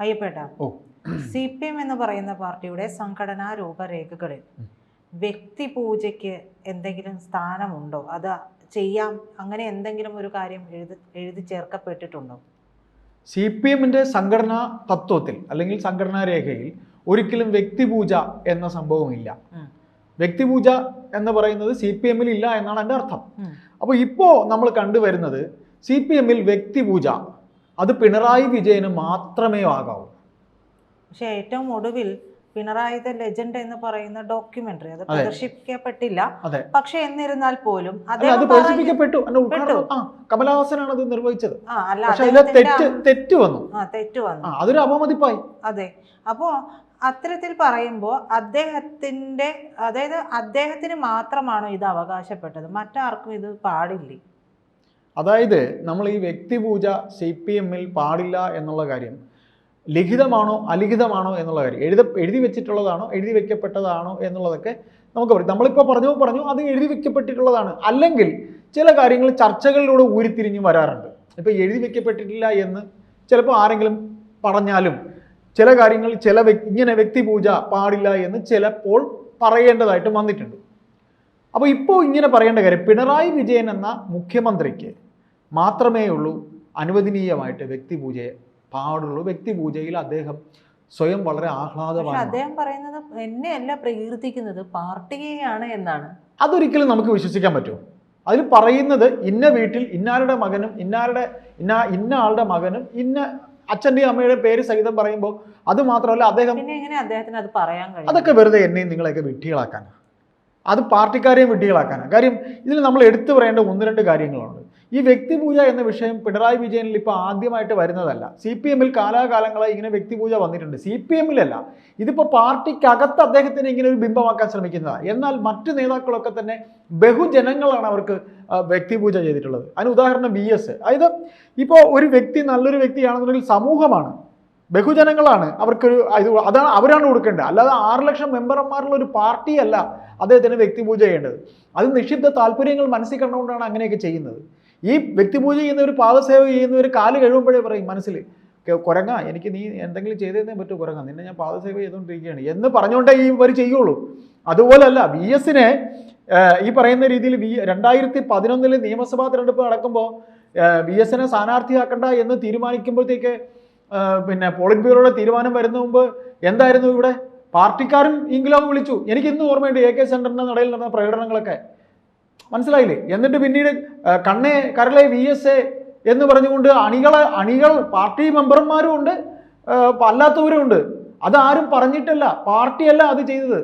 അയ്യപ്പേട്ട, CPM എന്ന് പറയുന്ന പാർട്ടിയുടെ സംഘടനാ രൂപരേഖകളിൽ വ്യക്തിപൂജയ്ക്ക് എന്തെങ്കിലും സ്ഥാനമുണ്ടോ? അത് ചെയ്യാം, അങ്ങനെ എന്തെങ്കിലും ഒരു കാര്യം എഴുതി ചേർക്കപ്പെട്ടിട്ടുണ്ടോ? CPM-ന്റെ സംഘടനാ തത്വത്തിൽ അല്ലെങ്കിൽ സംഘടനാ രേഖയിൽ ഒരിക്കലും വ്യക്തിപൂജ എന്ന സംഭവമില്ല. വ്യക്തിപൂജ എന്ന് പറയുന്നത് CPM-ൽ ഇല്ല എന്നാണ് എൻ്റെ അർത്ഥം. അപ്പോൾ ഇപ്പോൾ നമ്മൾ കണ്ടുവരുന്നത് CPM-ൽ വ്യക്തിപൂജ അത് പിണറായി വിജയന് മാത്രമേ ആകാവൂ. പക്ഷെ ഏറ്റവും ഒടുവിൽ പിണറായി ദ ലെജൻഡ് എന്ന് പറയുന്ന ഡോക്യുമെന്ററി അത് പ്രദർശിപ്പിക്കപ്പെട്ടില്ല. പക്ഷെ എന്നിരുന്നാൽ പോലും അത് പ്രദർശിപ്പിക്കപ്പെട്ടു. കമലഹാസനാണ് അത് നിർവഹിച്ചത്. തെറ്റ് വന്നു. അതൊരു അപമതിപ്പായി. അതെ. അപ്പോ അത്തരത്തിൽ പറയുമ്പോൾ അദ്ദേഹത്തിന് മാത്രമാണോ ഇത് അവകാശപ്പെട്ടത്? മറ്റാർക്കും ഇത് പാടില്ലേ? അതായത് നമ്മൾ ഈ വ്യക്തിപൂജ CPM-ൽ പാടില്ല എന്നുള്ള കാര്യം ലിഖിതമാണോ അലിഖിതമാണോ എന്നുള്ള കാര്യം, എഴുതി വെച്ചിട്ടുള്ളതാണോ എഴുതി വെക്കപ്പെട്ടതാണോ എന്നുള്ളതൊക്കെ നമുക്ക് പറയും. നമ്മളിപ്പോൾ പറഞ്ഞു അത് എഴുതി വെക്കപ്പെട്ടിട്ടുള്ളതാണ്. അല്ലെങ്കിൽ ചില കാര്യങ്ങൾ ചർച്ചകളിലൂടെ ഊരിത്തിരിഞ്ഞ് വരാറുണ്ട്. ഇപ്പോൾ എഴുതി വെക്കപ്പെട്ടിട്ടില്ല എന്ന് ചിലപ്പോൾ ആരെങ്കിലും പറഞ്ഞാലും ചില കാര്യങ്ങൾ ഇങ്ങനെ വ്യക്തിപൂജ പാടില്ല എന്ന് ചിലപ്പോൾ പറയേണ്ടതായിട്ട് വന്നിട്ടുണ്ട്. അപ്പോൾ ഇപ്പോൾ ഇങ്ങനെ പറയേണ്ട കാര്യം, പിണറായി വിജയൻ എന്ന മുഖ്യമന്ത്രിക്ക് മാത്രമേ ഉള്ളൂ അനുവദനീയമായിട്ട് വ്യക്തിപൂജയെ പാടുള്ളൂ. വ്യക്തിപൂജയിൽ അദ്ദേഹം സ്വയം വളരെ ആഹ്ലാദമാണ്. അദ്ദേഹം പറയുന്നത് എന്നെയല്ല പ്രകീർത്തിക്കുന്നത്, പാർട്ടിയെയാണ് എന്നാണ്. അതൊരിക്കലും നമുക്ക് വിശ്വസിക്കാൻ പറ്റുമോ? അതിൽ പറയുന്നത് ഇന്ന വീട്ടിൽ ഇന്നാരുടെ മകനും ഇന്ന ആളുടെ മകനും ഇന്ന അച്ഛൻ്റെയും അമ്മയുടെ പേര് സഹിതം പറയുമ്പോൾ അത് മാത്രമല്ല അദ്ദേഹം പിന്നെ എങ്ങനെ അദ്ദേഹത്തിന് അത് പറയാൻ കഴിയും? അതൊക്കെ വെറുതെ എന്നെയും നിങ്ങളെയൊക്കെ വിഡ്ഢികളാക്കാനാണ്, അത് പാർട്ടിക്കാരെയും വിഡ്ഢികളാക്കാനാണ്. കാര്യം ഇതിൽ നമ്മൾ എടുത്തു പറയേണ്ട ഒന്ന് രണ്ട് കാര്യങ്ങളുണ്ട്. ഈ വ്യക്തിപൂജ എന്ന വിഷയം പിണറായി വിജയനിൽ ഇപ്പോൾ ആദ്യമായിട്ട് വരുന്നതല്ല. CPM-ൽ കാലാകാലങ്ങളായി ഇങ്ങനെ വ്യക്തിപൂജ വന്നിട്ടുണ്ട്. CPM-ലല്ല, ഇതിപ്പോൾ പാർട്ടിക്കകത്ത് അദ്ദേഹത്തിന് ഇങ്ങനെ ഒരു ബിംബമാക്കാൻ ശ്രമിക്കുന്നതാണ്. എന്നാൽ മറ്റു നേതാക്കളൊക്കെ തന്നെ ബഹുജനങ്ങളാണ് അവർക്ക് വ്യക്തിപൂജ ചെയ്തിട്ടുള്ളത്. അതിന് ഉദാഹരണം VS. അതായത് ഇപ്പോൾ ഒരു വ്യക്തി നല്ലൊരു വ്യക്തിയാണെന്നുണ്ടെങ്കിൽ സമൂഹമാണ്, ബഹുജനങ്ങളാണ് അവരാണ് കൊടുക്കേണ്ടത്. അല്ലാതെ 6 ലക്ഷം മെമ്പർമാരുള്ള ഒരു പാർട്ടിയല്ല അദ്ദേഹത്തിന് വ്യക്തിപൂജ ചെയ്യേണ്ടത്. അത് നിക്ഷിപ്ത താല്പര്യങ്ങൾ മനസ്സിൽ കണ്ടുകൊണ്ടാണ് അങ്ങനെയൊക്കെ ചെയ്യുന്നത്. ഈ വ്യക്തിപൂജ ചെയ്യുന്ന ഒരു പാദസേവ ചെയ്യുന്ന ഒരു കാല് കഴിയുമ്പോഴേ പറയും മനസ്സിൽ, കുരങ്ങ എനിക്ക് നീ എന്തെങ്കിലും ചെയ്തേ പറ്റൂ, കുരങ്ങ നിന്നെ ഞാൻ പാദസേവ ചെയ്തുകൊണ്ടിരിക്കുകയാണ് എന്ന് പറഞ്ഞുകൊണ്ടേ ഇവർ ചെയ്യുള്ളൂ. അതുപോലല്ല VS-നെ ഈ പറയുന്ന രീതിയിൽ 2011 നിയമസഭാ തിരഞ്ഞെടുപ്പ് നടക്കുമ്പോൾ VS-നെ സ്ഥാനാർത്ഥിയാക്കണ്ട എന്ന് തീരുമാനിക്കുമ്പോഴത്തേക്ക് പിന്നെ പോളിറ്റ് ബ്യൂറോയുടെ തീരുമാനം വരുന്ന മുമ്പ് എന്തായിരുന്നു ഇവിടെ? പാർട്ടിക്കാരും ഇംഗ്ലാവ് വിളിച്ചു. എനിക്ക് ഇന്നും ഓർമ്മയുണ്ട് AK സെന്ററിന്റെ നടയിൽ നടന്ന പ്രകടനങ്ങളൊക്കെ, മനസ്സിലായില്ലേ? എന്നിട്ട് പിന്നീട് കണ്ണേ കരളെ VS എന്ന് പറഞ്ഞുകൊണ്ട് അണികൾ പാർട്ടി മെമ്പർമാരും ഉണ്ട്, അല്ലാത്തവരും ഉണ്ട്. അതാരും പറഞ്ഞിട്ടല്ല, പാർട്ടിയല്ല അത് ചെയ്തത്.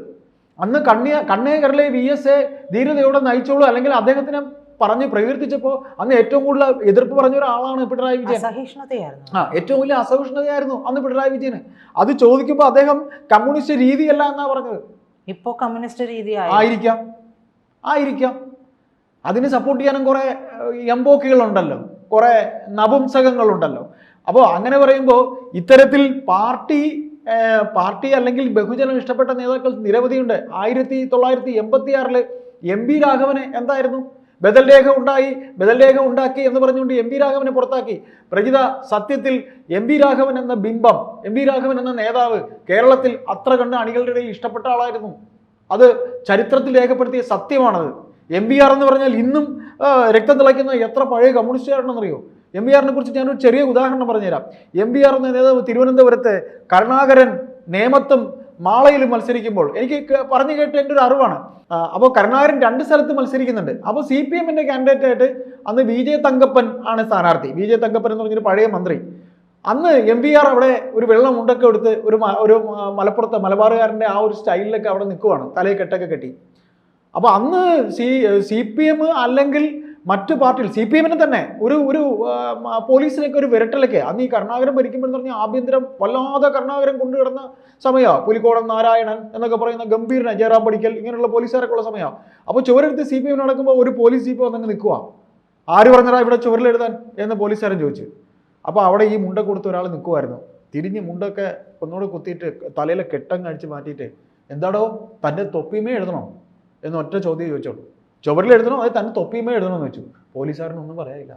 അന്ന് കണ്ണേ കരളെ VS ധീരതയോടെ നയിച്ചോളൂ, അല്ലെങ്കിൽ അദ്ദേഹത്തിനെ പറഞ്ഞ് പ്രകീർത്തിച്ചപ്പോൾ അന്ന് ഏറ്റവും കൂടുതൽ എതിർപ്പ് പറഞ്ഞ ഒരാളാണ് പിണറായി വിജയൻ. ഏറ്റവും വലിയ അസഹിഷ്ണുതയായിരുന്നു അന്ന് പിണറായി വിജയന്. അത് ചോദിക്കുമ്പോൾ അദ്ദേഹം കമ്മ്യൂണിസ്റ്റ് രീതിയല്ല എന്നാ പറഞ്ഞത്. ഇപ്പോൾ കമ്മ്യൂണിസ്റ്റ് രീതി ആയിരിക്കാം. അതിന് സപ്പോർട്ട് ചെയ്യാനും കുറെ എംബോക്കുകളുണ്ടല്ലോ, കുറെ നപുംസകങ്ങളുണ്ടല്ലോ. അപ്പോൾ അങ്ങനെ പറയുമ്പോൾ ഇത്തരത്തിൽ പാർട്ടി അല്ലെങ്കിൽ ബഹുജനം ഇഷ്ടപ്പെട്ട നേതാക്കൾ നിരവധിയുണ്ട്. 1986 MP രാഘവനെ എന്തായിരുന്നു ബദൽ രേഖ ഉണ്ടാക്കി എന്ന് പറഞ്ഞുകൊണ്ട് MP രാഘവനെ പുറത്താക്കി. പ്രജിത സത്യത്തിൽ MP രാഘവൻ എന്ന ബിംബം, MP രാഘവൻ എന്ന നേതാവ് കേരളത്തിൽ അത്ര കണ്ട് അണികളുടെ ഇടയിൽ ഇഷ്ടപ്പെട്ട ആളായിരുന്നു. അത് ചരിത്രത്തിൽ രേഖപ്പെടുത്തിയ സത്യമാണത്. MBR എന്ന് പറഞ്ഞാൽ ഇന്നും രക്തം തിളയ്ക്കുന്ന എത്ര പഴയ കമ്മ്യൂണിസ്റ്റുകാരനെന്നറിയോ? MBR-നെ കുറിച്ച് ഞാനൊരു ചെറിയ ഉദാഹരണം പറഞ്ഞുതരാം. MBR എന്ന നേതാവ് തിരുവനന്തപുരത്ത് കരുണാകരൻ നേമത്തും മാളയിലും മത്സരിക്കുമ്പോൾ എനിക്ക് പറഞ്ഞു കേട്ട എൻ്റെ ഒരു അറിവാണ്. അപ്പോൾ കരുണാകരൻ 2 സ്ഥലത്ത് മത്സരിക്കുന്നുണ്ട്. അപ്പോൾ CPM-ന്റെ കാൻഡിഡേറ്റ് ആയിട്ട് അന്ന് VJ തങ്കപ്പൻ ആണ് സ്ഥാനാർത്ഥി. VJ തങ്കപ്പൻ എന്ന് പറഞ്ഞൊരു പഴയ മന്ത്രി. അന്ന് MBR അവിടെ ഒരു വെള്ള മുണ്ടൊക്കെ എടുത്ത് ഒരു മലപ്പുറത്തെ മലബാറുകാരൻ്റെ ആ ഒരു സ്റ്റൈലിലൊക്കെ അവിടെ നിൽക്കുവാണ്, തലയിൽ കെട്ടൊക്കെ കെട്ടി. അപ്പോൾ അന്ന് CPM അല്ലെങ്കിൽ മറ്റു പാർട്ടികൾ CPM-നെ തന്നെ ഒരു പോലീസിലേക്ക് ഒരു വിരട്ടലൊക്കെ അന്ന് ഈ കരുണാകരൻ ഭരിക്കുമ്പോഴെന്ന് പറഞ്ഞാൽ ആഭ്യന്തരം വല്ലാതെ കരുണാകരൻ കൊണ്ടുകിടന്ന സമയമാണ്. പുലിക്കോടൻ നാരായണൻ എന്നൊക്കെ പറയുന്ന ഗംഭീരന ജയറാം പഠിക്കൽ ഇങ്ങനെയുള്ള പോലീസുകാരൊക്കെ ഉള്ള സമയമാണ്. അപ്പോൾ ചുവരെടുത്ത് CPM നടക്കുമ്പോൾ ഒരു പോലീസ് ജീപ്പ് വന്നങ്ങ് നിൽക്കുക. ആര് പറഞ്ഞാൽ ഇവിടെ ചുവരിലെഴുതാൻ എന്ന് പോലീസുകാരൻ ചോദിച്ചു. അപ്പോൾ അവിടെ ഈ മുണ്ട കൊടുത്ത ഒരാൾ നിൽക്കുമായിരുന്നു. തിരിഞ്ഞ് മുണ്ടൊക്കെ ഒന്നുകൂടെ കുത്തിയിട്ട് തലയിലെ കെട്ടങ്ങ് അടിച്ച് മാറ്റിയിട്ട്, എന്താടോ തൻ്റെ തൊപ്പിമേ എഴുതണോ എന്ന് ഒറ്റ ചോദ്യം ചോദിച്ചോളൂ. ചുവരിൽ എഴുതണോ അത് തന്നെ തൊപ്പിയുമേ എഴുതണമെന്ന് വെച്ചു. പോലീസുകാരനൊന്നും പറയാനില്ല.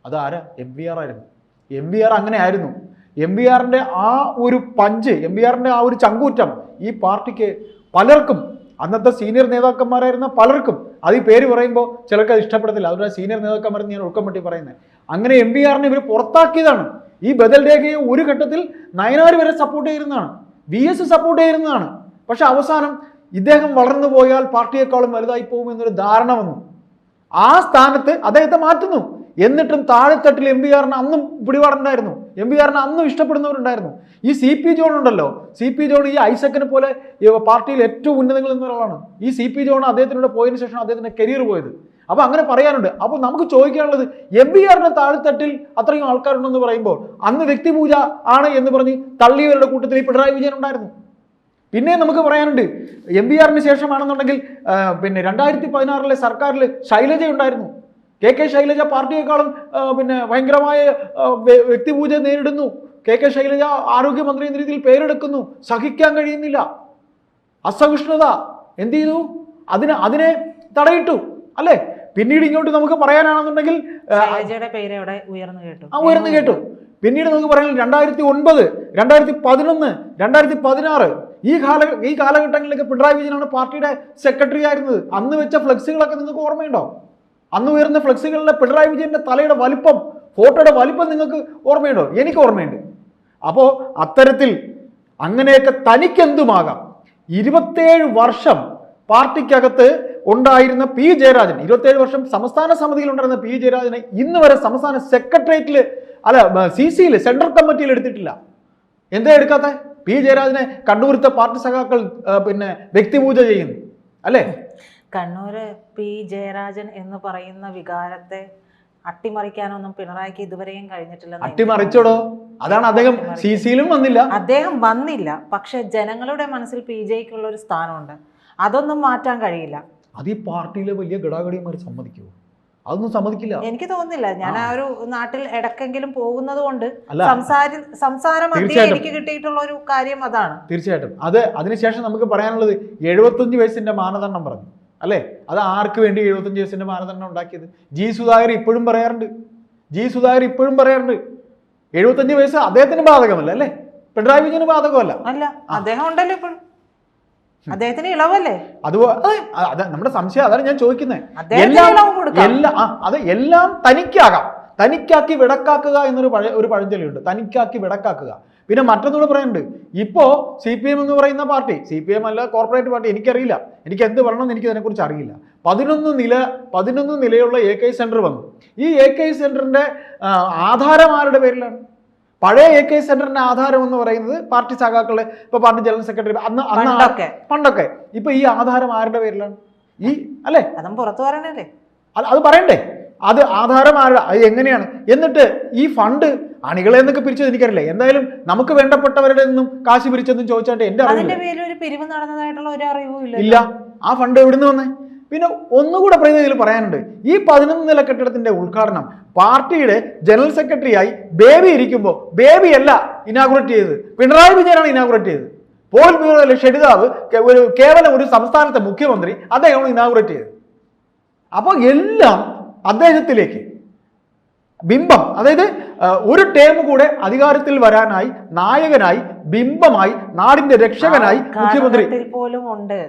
അതാരാ? MBR ആയിരുന്നു. MBR അങ്ങനെ ആയിരുന്നു. MBRന്റെ ആ ഒരു പഞ്ച്, MBRന്റെ ആ ഒരു ചങ്കൂറ്റം ഈ പാർട്ടിക്ക് പലർക്കും, അന്നത്തെ സീനിയർ നേതാക്കന്മാരായിരുന്ന പലർക്കും, അത് ഈ പേര് പറയുമ്പോൾ ചിലർക്ക് അത് ഇഷ്ടപ്പെടത്തില്ല, അവരുടെ സീനിയർ നേതാക്കന്മാരെന്ന് ഞാൻ ഉൾക്കം പറ്റി പറയുന്നത്, അങ്ങനെ MBRനെ ഇവർ പുറത്താക്കിയതാണ്. ഈ ബദൽ രേഖയെ ഒരു ഘട്ടത്തിൽ നയനാർ വരെ സപ്പോർട്ട് ചെയ്യുന്നതാണ്, VS സപ്പോർട്ട് ചെയ്യുന്നതാണ്. പക്ഷെ അവസാനം ഇദ്ദേഹം വളർന്നു പോയാൽ പാർട്ടിയെക്കാളും വലുതായി പോകുമെന്നൊരു ധാരണ വന്നു. ആ സ്ഥാനത്ത് അദ്ദേഹത്തെ മാറ്റുന്നു. എന്നിട്ടും താഴെത്തട്ടിൽ MBRനെ അന്നും പിടിപാടുണ്ടായിരുന്നു, MBRനെ അന്നും ഇഷ്ടപ്പെടുന്നവരുണ്ടായിരുന്നു. ഈ CP ജോൺ ഉണ്ടല്ലോ, CP ജോൺ ഈ ഐസക്കിനെ പോലെ പാർട്ടിയിൽ ഏറ്റവും ഉന്നതങ്ങളിൽ നിന്ന ഒരാളാണ്. ഈ CP ജോൺ അദ്ദേഹത്തിലൂടെ പോയതിനു ശേഷം അദ്ദേഹത്തിന്റെ കരിയർ പോയത്. അപ്പൊ അങ്ങനെ പറയാനുണ്ട്. അപ്പൊ നമുക്ക് ചോദിക്കാനുള്ളത്, MBRന്റെ താഴെത്തട്ടിൽ അത്രയും ആൾക്കാരുണ്ടെന്ന് പറയുമ്പോൾ അന്ന് വ്യക്തിപൂജ ആണ് എന്ന് പറഞ്ഞ് തള്ളിയവരുടെ കൂട്ടത്തിൽ ഈ പിണറായി വിജയൻ ഉണ്ടായിരുന്നു. പിന്നെ നമുക്ക് പറയാനുണ്ട്, MBRന് ശേഷമാണെന്നുണ്ടെങ്കിൽ പിന്നെ 2016 സർക്കാരിൽ ശൈലജ ഉണ്ടായിരുന്നു. KK ശൈലജ പാർട്ടിയെക്കാളും ഭയങ്കരമായ വ്യക്തിപൂജ നേരിടുന്നു. KK ശൈലജ ആരോഗ്യമന്ത്രി എന്ന രീതിയിൽ പേരെടുക്കുന്നു. സഹിക്കാൻ കഴിയുന്നില്ല, അസഹിഷ്ണുത. എന്ത് ചെയ്തു? അതിനെ തടയിട്ടു അല്ലേ? പിന്നീട് ഇങ്ങോട്ട് നമുക്ക് പറയാനാണെന്നുണ്ടെങ്കിൽ ഉയർന്നു കേട്ടു. പിന്നീട് നമുക്ക് പറയാൻ 2009, 2011, 2016 ഈ കാലഘട്ടങ്ങളിലൊക്കെ പിണറായി വിജയനാണ് പാർട്ടിയുടെ സെക്രട്ടറി ആയിരുന്നത്. അന്ന് വെച്ച ഫ്ലെക്സുകളൊക്കെ നിങ്ങൾക്ക് ഓർമ്മയുണ്ടോ? അന്ന് ഉയർന്ന ഫ്ലെക്സുകളിലെ പിണറായി വിജയന്റെ തലയുടെ വലിപ്പം, ഫോട്ടോയുടെ വലിപ്പം നിങ്ങൾക്ക് ഓർമ്മയുണ്ടോ? എനിക്ക് ഓർമ്മയുണ്ട്. അപ്പോൾ അത്തരത്തിൽ അങ്ങനെയൊക്കെ തനിക്കെന്തുമാകാം. 27 വർഷം പാർട്ടിക്കകത്ത് ഉണ്ടായിരുന്ന P ജയരാജൻ, 27 വർഷം സംസ്ഥാന സമിതിയിൽ ഉണ്ടായിരുന്ന P ജയരാജനെ ഇന്ന് വരെ സംസ്ഥാന സെക്രട്ടേറിയറ്റിൽ CCയിൽ സെൻട്രൽ കമ്മിറ്റിയിൽ എടുത്തിട്ടില്ല. എന്താ എടുക്കാത്ത? P ജയരാജനെ കണ്ണൂരത്തെ പാർട്ടി സഖാക്കൾ വ്യക്തിപൂജ ചെയ്യുന്നു അല്ലേ? കണ്ണൂര് P ജയരാജൻ എന്ന് പറയുന്ന വികാരത്തെ അട്ടിമറിക്കാനൊന്നും പിണറായിക്ക് ഇതുവരെയും കഴിഞ്ഞിട്ടില്ല. അട്ടിമറിച്ചോടോ? അതാണ് അദ്ദേഹം CCയിലും വന്നില്ല. അദ്ദേഹം വന്നില്ല, പക്ഷെ ജനങ്ങളുടെ മനസ്സിൽ PJക്കുള്ള ഒരു സ്ഥാനമുണ്ട്, അതൊന്നും മാറ്റാൻ കഴിയില്ല. അത് ഈ പാർട്ടിയിലെ വലിയ ഘടാഘടിയന്മാർ സമ്മതിക്കുമോ? അതൊന്നും സമ്മതിക്കില്ല. എനിക്ക് തോന്നുന്നില്ല. ഞാൻ ആ ഒരു നാട്ടിൽ ഇടക്കെങ്കിലും പോകുന്നത് കൊണ്ട് സംസാരം എനിക്ക് കിട്ടിയിട്ടുള്ള ഒരു കാര്യം അതാണ്. തീർച്ചയായിട്ടും. അതിനുശേഷം നമുക്ക് പറയാനുള്ളത് 75 വയസ്സിന്റെ മാനദണ്ഡം പറഞ്ഞു അല്ലേ? അത് ആർക്ക് വേണ്ടി 75 വയസ്സിന്റെ മാനദണ്ഡം ഉണ്ടാക്കിയത്? സുധാകർ ഇപ്പോഴും പറയാറുണ്ട്. 75 വയസ്സ് അദ്ദേഹത്തിന് ബാധകമല്ല അല്ലേ? പിണറായി വിജയന് ബാധകമല്ല. അല്ല, അദ്ദേഹം ഉണ്ടല്ലോ ഇപ്പോഴും, അദ്ദേഹത്തിന് ഇളവല്ലേ? അത് നമ്മുടെ സംശയം. അതാണ് ഞാൻ ചോദിക്കുന്നത്. എല്ലാം തനിക്കാകാം, തനിക്കാക്കി വിടക്കാക്കുക എന്നൊരു പഴഞ്ചൊല്ലുണ്ട്. തനിക്കാക്കി വിടക്കാക്കുക. പിന്നെ മറ്റൊന്നുകൂടെ പറയുന്നുണ്ട്. ഇപ്പോ CPM എന്ന് പറയുന്ന പാർട്ടി, CPM അല്ല, കോർപ്പറേറ്റ് പാർട്ടി, എനിക്കറിയില്ല, എനിക്ക് എന്ത് പറയണമെന്ന് എനിക്ക് അതിനെക്കുറിച്ച് അറിയില്ല. 11 നിലയുള്ള AK സെന്റർ വന്നു. ഈ AK സെന്ററിന്റെ ആധാരം ആരുടെ പേരിലാണ്? പഴയ AK സെന്ററിന്റെ ആധാരം എന്ന് പറയുന്നത് പാർട്ടി സഖാക്കളെ, ഇപ്പൊ പാർട്ടി ജനറൽ സെക്രട്ടറി പണ്ടൊക്കെ. ഇപ്പൊ ഈ ആധാരം ആരുടെ പേരിലാണ്? അല്ലേ? അതും പുറത്തു പറയണല്ലേ? അത് പറയണ്ടേ? അത് ആധാരം ആരുടെ? അത് എങ്ങനെയാണ്? എന്നിട്ട് ഈ ഫണ്ട് അണികളെ എന്നൊക്കെ പിരിച്ചത് എനിക്കറിയില്ല. എന്തായാലും നമുക്ക് വേണ്ടപ്പെട്ടവരുടെ നിന്നും കാശ് പിരിച്ചെന്നും ചോദിച്ചാൽ എന്റെ പിരിവ് നടന്നതായിട്ടുള്ള ഒരു അറിവും ഇല്ല. ആ ഫണ്ട് എവിടുന്ന് വന്നേ? പിന്നെ ഒന്നുകൂടെ ഇതിൽ പറയാനുണ്ട്. ഈ 11 നില കെട്ടിടത്തിന്റെ ഉദ്ഘാടനം പാർട്ടിയുടെ ജനറൽ സെക്രട്ടറിയായി ബേബി ഇരിക്കുമ്പോൾ, ബേബി അല്ല ഇനാഗുറേറ്റ് ചെയ്തത്, പിണറായി വിജയനാണ് ഇനാഗുറേറ്റ് ചെയ്തത്. പോൾ ബ്യൂറോയിലെ ഷെഡിതാവ്, കേവലം ഒരു സംസ്ഥാനത്തെ മുഖ്യമന്ത്രി, അദ്ദേഹമാണ് ഇനാഗുറേറ്റ് ചെയ്തത്. അപ്പോൾ എല്ലാം അദ്ദേഹത്തിലേക്ക് ബിംബം, അതായത് ഒരു ടേം കൂടെ അധികാരത്തിൽ വരാനായി, നായകനായി, ബിംബമായി, നാടിന്റെ രക്ഷകനായി മുഖ്യമന്ത്രി പോലും ഉണ്ട്.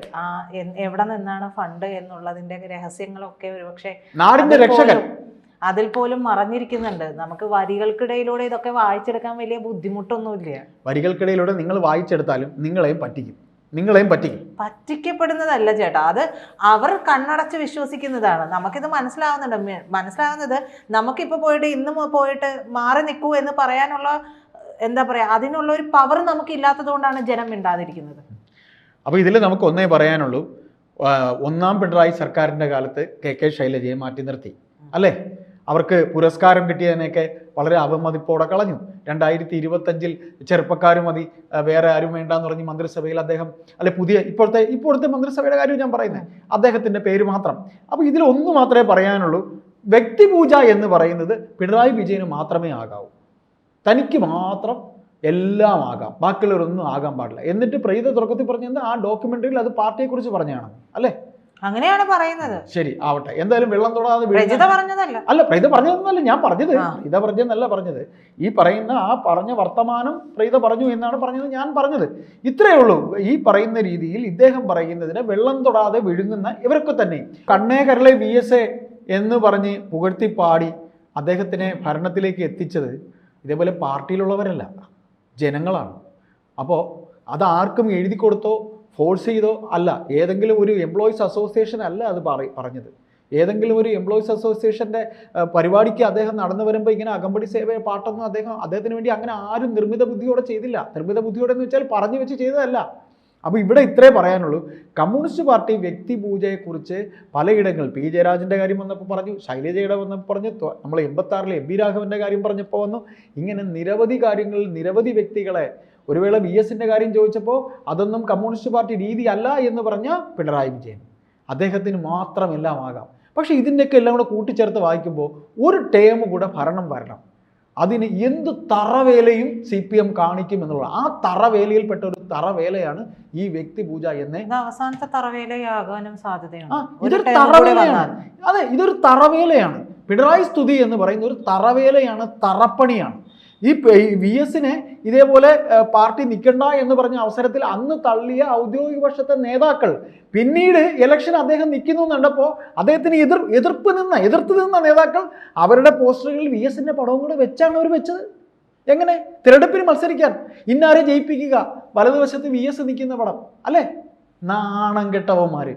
എവിടെ നിന്നാണ് ഫണ്ട് എന്നുള്ളതിന്റെ രഹസ്യങ്ങളൊക്കെ ഒരുപക്ഷെ നാടിന്റെ രക്ഷകൻ അതിൽ പോലും മറഞ്ഞിരിക്കുന്നുണ്ട്. നമുക്ക് വരികൾക്കിടയിലൂടെ ഇതൊക്കെ വായിച്ചെടുക്കാൻ വലിയ ബുദ്ധിമുട്ടൊന്നുമില്ല. വരികൾക്കിടയിലൂടെ നിങ്ങൾ വായിച്ചെടുത്താലും നിങ്ങളെയും പറ്റിക്കും. പറ്റിക്കപ്പെടുന്നതല്ല ചേട്ടാ, അത് അവർ കണ്ണടച്ച് വിശ്വസിക്കുന്നതാണ്. നമുക്കിത് മനസ്സിലാവുന്നത് നമുക്കിപ്പോൾ പോയിട്ട് ഇന്ന് പോയിട്ട് മാറി നിൽക്കൂ എന്ന് പറയാനുള്ള അതിനുള്ള ഒരു പവർ നമുക്ക് ഇല്ലാത്തത് കൊണ്ടാണ് ജനം മിണ്ടാതിരിക്കുന്നത്. അപ്പോൾ ഇതിൽ നമുക്ക് ഒന്നേ പറയാനുള്ളൂ. ഒന്നാം പിണറായി സർക്കാരിന്റെ കാലത്ത് KK ശൈലജയെ മാറ്റി നിർത്തി അല്ലേ? അവർക്ക് പുരസ്കാരം കിട്ടിയതിനെയൊക്കെ വളരെ അവമതിപ്പോടെ കളഞ്ഞു. 2025 ചെറുപ്പക്കാരും മതി, വേറെ ആരും വേണ്ടെന്ന് പറഞ്ഞ് മന്ത്രിസഭയിൽ അദ്ദേഹം, അല്ലെ ഇപ്പോഴത്തെ മന്ത്രിസഭയുടെ കാര്യം ഞാൻ പറയുന്നത്, അദ്ദേഹത്തിന്റെ പേര് മാത്രം. അപ്പോൾ ഇതിൽ ഒന്ന് മാത്രമേ പറയാനുള്ളൂ. വ്യക്തിപൂജ എന്ന് പറയുന്നത് പിണറായി വിജയന് മാത്രമേ ആകാവൂ. തനിക്ക് മാത്രം എല്ലാം ആകാം, ബാക്കിയുള്ളവരൊന്നും ആകാൻ പാടില്ല. എന്നിട്ട് പ്രീത തുടക്കത്തിൽ പറഞ്ഞത് ആ ഡോക്യുമെന്ററിയിൽ അത് പാർട്ടിയെക്കുറിച്ച് പറഞ്ഞാണ് അല്ലേ? അങ്ങനെയാണ് പറയുന്നത്. ശരി ആവട്ടെ, എന്തായാലും വെള്ളം തൊടാതെ പ്രജിത പറഞ്ഞതല്ല. അല്ല, പ്രീത പറഞ്ഞതെന്നല്ല ഞാൻ പറഞ്ഞത്, പ്രീത പറഞ്ഞതെന്നല്ല പറഞ്ഞത്. ഈ പറയുന്ന ആ പറഞ്ഞ വർത്തമാനം പ്രീത പറഞ്ഞു എന്നാണ് പറഞ്ഞത്, ഞാൻ പറഞ്ഞത് ഇത്രയേ ഉള്ളൂ. ഈ പറയുന്ന രീതിയിൽ ഇദ്ദേഹം പറയുന്നതിന് വെള്ളം തൊടാതെ വിഴുങ്ങുന്ന ഇവരൊക്കെ തന്നെ കണ്ണേ കരളെ VSA എന്ന് പറഞ്ഞ് പുകഴ്ത്തിപ്പാടി അദ്ദേഹത്തിനെ ഭരണത്തിലേക്ക് എത്തിച്ചത് ഇതേപോലെ പാർട്ടിയിലുള്ളവരല്ല, ജനങ്ങളാണ്. അപ്പോൾ അത് ആർക്കും എഴുതി കൊടുത്തോ ഫോഴ്സ് ചെയ്തോ അല്ല, ഏതെങ്കിലും ഒരു എംപ്ലോയീസ് അസോസിയേഷൻ അല്ല അത് പറഞ്ഞത്. ഏതെങ്കിലും ഒരു എംപ്ലോയീസ് അസോസിയേഷൻ്റെ പരിപാടിക്ക് അദ്ദേഹം നടന്നു വരുമ്പോൾ ഇങ്ങനെ അകമ്പടി സേവ പാട്ടൊന്നും അദ്ദേഹത്തിന് വേണ്ടി അങ്ങനെ ആരും നിർമ്മിത ബുദ്ധിയോടെ ചെയ്തില്ല. നിർമ്മിത ബുദ്ധിയോടെ എന്ന് വെച്ചാൽ പറഞ്ഞു വെച്ച് ചെയ്തതല്ല. അപ്പോൾ ഇവിടെ ഇത്രേ പറയാനുള്ളൂ. കമ്മ്യൂണിസ്റ്റ് പാർട്ടി വ്യക്തിപൂജയെക്കുറിച്ച് പലയിടങ്ങളിൽ പി ജയരാജൻ്റെ കാര്യം വന്നപ്പോൾ പറഞ്ഞു, ശൈലജയുടെ വന്നപ്പോൾ പറഞ്ഞു, നമ്മൾ 86-ലെ MB രാഘവൻ്റെ കാര്യം പറഞ്ഞപ്പോൾ വന്നു. ഇങ്ങനെ നിരവധി കാര്യങ്ങളിൽ നിരവധി വ്യക്തികളെ, ഒരു വേള VSന്റെ കാര്യം ചോദിച്ചപ്പോൾ അതൊന്നും കമ്മ്യൂണിസ്റ്റ് പാർട്ടി രീതി അല്ല എന്ന് പറഞ്ഞ പിണറായി വിജയൻ, അദ്ദേഹത്തിന് മാത്രമെല്ലാം ആകാം. പക്ഷേ ഇതിൻ്റെയൊക്കെ എല്ലാം കൂടെ കൂട്ടിച്ചേർത്ത് വായിക്കുമ്പോൾ ഒരു ടേം കൂടെ ഭരണം വരണം, അതിന് എന്ത് തറവേലയും CPM കാണിക്കും എന്നുള്ളത്. ആ തറവേലയിൽപ്പെട്ട ഒരു തറവേലയാണ് ഈ വ്യക്തിപൂജ എന്ന്. അവസാനത്തെ തറവേലയാകാനും സാധ്യതയാണ്. ഇതൊരു തറവേലയാണ്. അതെ, ഇതൊരു തറവേലയാണ്. പിണറായി സ്തുതി എന്ന് പറയുന്ന ഒരു തറവേലയാണ്, തറപ്പണിയാണ്. ഈ VSനെ ഇതേപോലെ പാർട്ടി നിൽക്കണ്ട എന്ന് പറഞ്ഞ അവസരത്തിൽ അന്ന് തള്ളിയ ഔദ്യോഗിക പക്ഷത്തെ നേതാക്കൾ പിന്നീട് ഇലക്ഷൻ അദ്ദേഹം നിൽക്കുന്നു എന്നുണ്ടപ്പോൾ അദ്ദേഹത്തിന് എതിർത്ത് നിന്ന നേതാക്കൾ അവരുടെ പോസ്റ്ററുകളിൽ VSന്റെ പടവും കൂടെ വെച്ചാണ് അവർ വെച്ചത്. എങ്ങനെ? തിരഞ്ഞെടുപ്പിന് മത്സരിക്കാൻ ഇന്നാരെ ജയിപ്പിക്കുക, വലതുവശത്ത് VS നിൽക്കുന്ന പടം അല്ലേ? നാണം കെട്ടവന്മാര്.